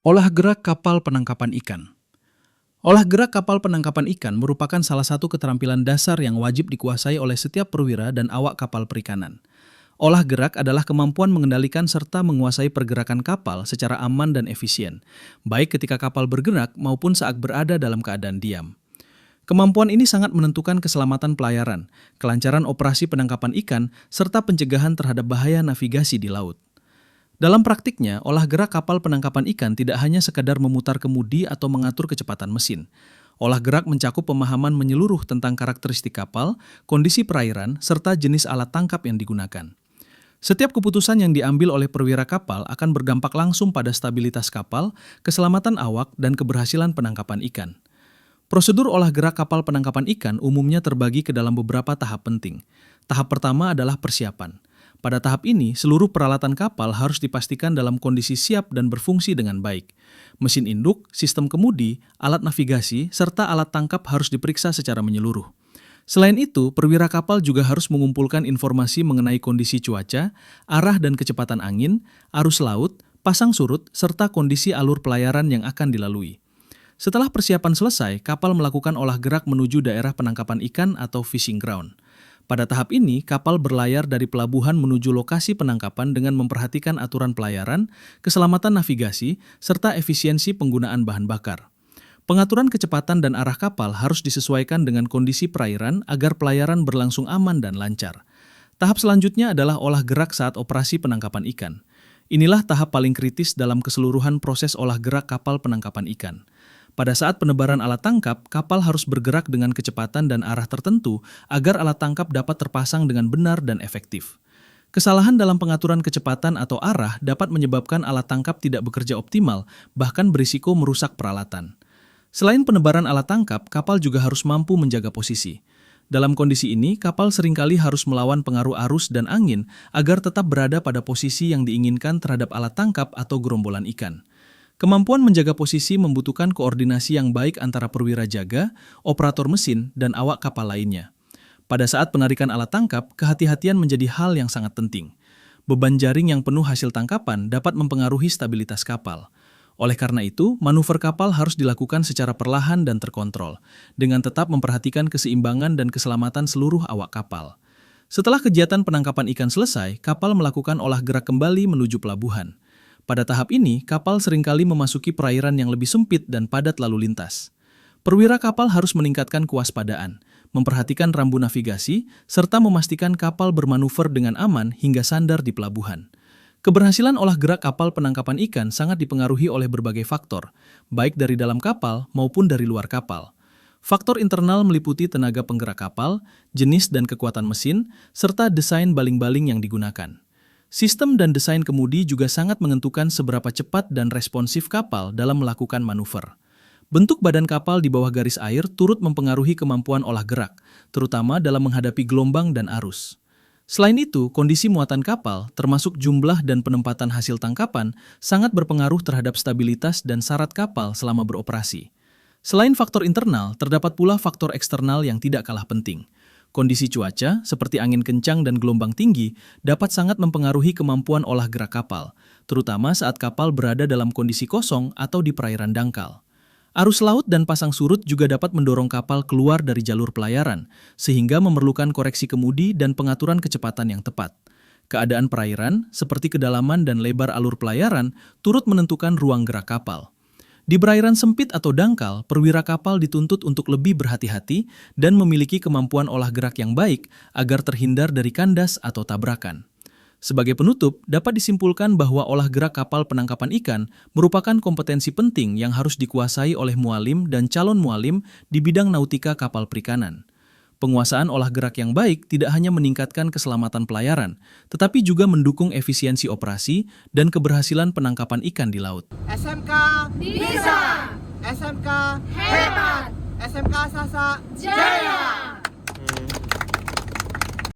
Olah gerak kapal penangkapan ikan. Olah gerak kapal penangkapan ikan merupakan salah satu keterampilan dasar yang wajib dikuasai oleh setiap perwira dan awak kapal perikanan. Olah gerak adalah kemampuan mengendalikan serta menguasai pergerakan kapal secara aman dan efisien, baik ketika kapal bergerak maupun saat berada dalam keadaan diam. Kemampuan ini sangat menentukan keselamatan pelayaran, kelancaran operasi penangkapan ikan, serta pencegahan terhadap bahaya navigasi di laut. Dalam praktiknya, olah gerak kapal penangkapan ikan tidak hanya sekadar memutar kemudi atau mengatur kecepatan mesin. Olah gerak mencakup pemahaman menyeluruh tentang karakteristik kapal, kondisi perairan, serta jenis alat tangkap yang digunakan. Setiap keputusan yang diambil oleh perwira kapal akan berdampak langsung pada stabilitas kapal, keselamatan awak, dan keberhasilan penangkapan ikan. Prosedur olah gerak kapal penangkapan ikan umumnya terbagi ke dalam beberapa tahap penting. Tahap pertama adalah persiapan. Pada tahap ini, seluruh peralatan kapal harus dipastikan dalam kondisi siap dan berfungsi dengan baik. Mesin induk, sistem kemudi, alat navigasi, serta alat tangkap harus diperiksa secara menyeluruh. Selain itu, perwira kapal juga harus mengumpulkan informasi mengenai kondisi cuaca, arah dan kecepatan angin, arus laut, pasang surut, serta kondisi alur pelayaran yang akan dilalui. Setelah persiapan selesai, kapal melakukan olah gerak menuju daerah penangkapan ikan atau fishing ground. Pada tahap ini, kapal berlayar dari pelabuhan menuju lokasi penangkapan dengan memperhatikan aturan pelayaran, keselamatan navigasi, serta efisiensi penggunaan bahan bakar. Pengaturan kecepatan dan arah kapal harus disesuaikan dengan kondisi perairan agar pelayaran berlangsung aman dan lancar. Tahap selanjutnya adalah olah gerak saat operasi penangkapan ikan. Inilah tahap paling kritis dalam keseluruhan proses olah gerak kapal penangkapan ikan. Pada saat penebaran alat tangkap, kapal harus bergerak dengan kecepatan dan arah tertentu agar alat tangkap dapat terpasang dengan benar dan efektif. Kesalahan dalam pengaturan kecepatan atau arah dapat menyebabkan alat tangkap tidak bekerja optimal, bahkan berisiko merusak peralatan. Selain penebaran alat tangkap, kapal juga harus mampu menjaga posisi. Dalam kondisi ini, kapal seringkali harus melawan pengaruh arus dan angin agar tetap berada pada posisi yang diinginkan terhadap alat tangkap atau gerombolan ikan. Kemampuan menjaga posisi membutuhkan koordinasi yang baik antara perwira jaga, operator mesin, dan awak kapal lainnya. Pada saat penarikan alat tangkap, kehati-hatian menjadi hal yang sangat penting. Beban jaring yang penuh hasil tangkapan dapat mempengaruhi stabilitas kapal. Oleh karena itu, manuver kapal harus dilakukan secara perlahan dan terkontrol, dengan tetap memperhatikan keseimbangan dan keselamatan seluruh awak kapal. Setelah kegiatan penangkapan ikan selesai, kapal melakukan olah gerak kembali menuju pelabuhan. Pada tahap ini, kapal seringkali memasuki perairan yang lebih sempit dan padat lalu lintas. Perwira kapal harus meningkatkan kewaspadaan, memperhatikan rambu navigasi, serta memastikan kapal bermanuver dengan aman hingga sandar di pelabuhan. Keberhasilan olah gerak kapal penangkapan ikan sangat dipengaruhi oleh berbagai faktor, baik dari dalam kapal maupun dari luar kapal. Faktor internal meliputi tenaga penggerak kapal, jenis dan kekuatan mesin, serta desain baling-baling yang digunakan. Sistem dan desain kemudi juga sangat menentukan seberapa cepat dan responsif kapal dalam melakukan manuver. Bentuk badan kapal di bawah garis air turut mempengaruhi kemampuan olah gerak, terutama dalam menghadapi gelombang dan arus. Selain itu, kondisi muatan kapal, termasuk jumlah dan penempatan hasil tangkapan, sangat berpengaruh terhadap stabilitas dan syarat kapal selama beroperasi. Selain faktor internal, terdapat pula faktor eksternal yang tidak kalah penting. Kondisi cuaca, seperti angin kencang dan gelombang tinggi, dapat sangat mempengaruhi kemampuan olah gerak kapal, terutama saat kapal berada dalam kondisi kosong atau di perairan dangkal. Arus laut dan pasang surut juga dapat mendorong kapal keluar dari jalur pelayaran, sehingga memerlukan koreksi kemudi dan pengaturan kecepatan yang tepat. Keadaan perairan, seperti kedalaman dan lebar alur pelayaran, turut menentukan ruang gerak kapal. Di perairan sempit atau dangkal, perwira kapal dituntut untuk lebih berhati-hati dan memiliki kemampuan olah gerak yang baik agar terhindar dari kandas atau tabrakan. Sebagai penutup, dapat disimpulkan bahwa olah gerak kapal penangkapan ikan merupakan kompetensi penting yang harus dikuasai oleh mualim dan calon mualim di bidang nautika kapal perikanan. Penguasaan olah gerak yang baik tidak hanya meningkatkan keselamatan pelayaran, tetapi juga mendukung efisiensi operasi dan keberhasilan penangkapan ikan di laut. SMK Bisa! SMK Hebat! SMK Sasa Jaya!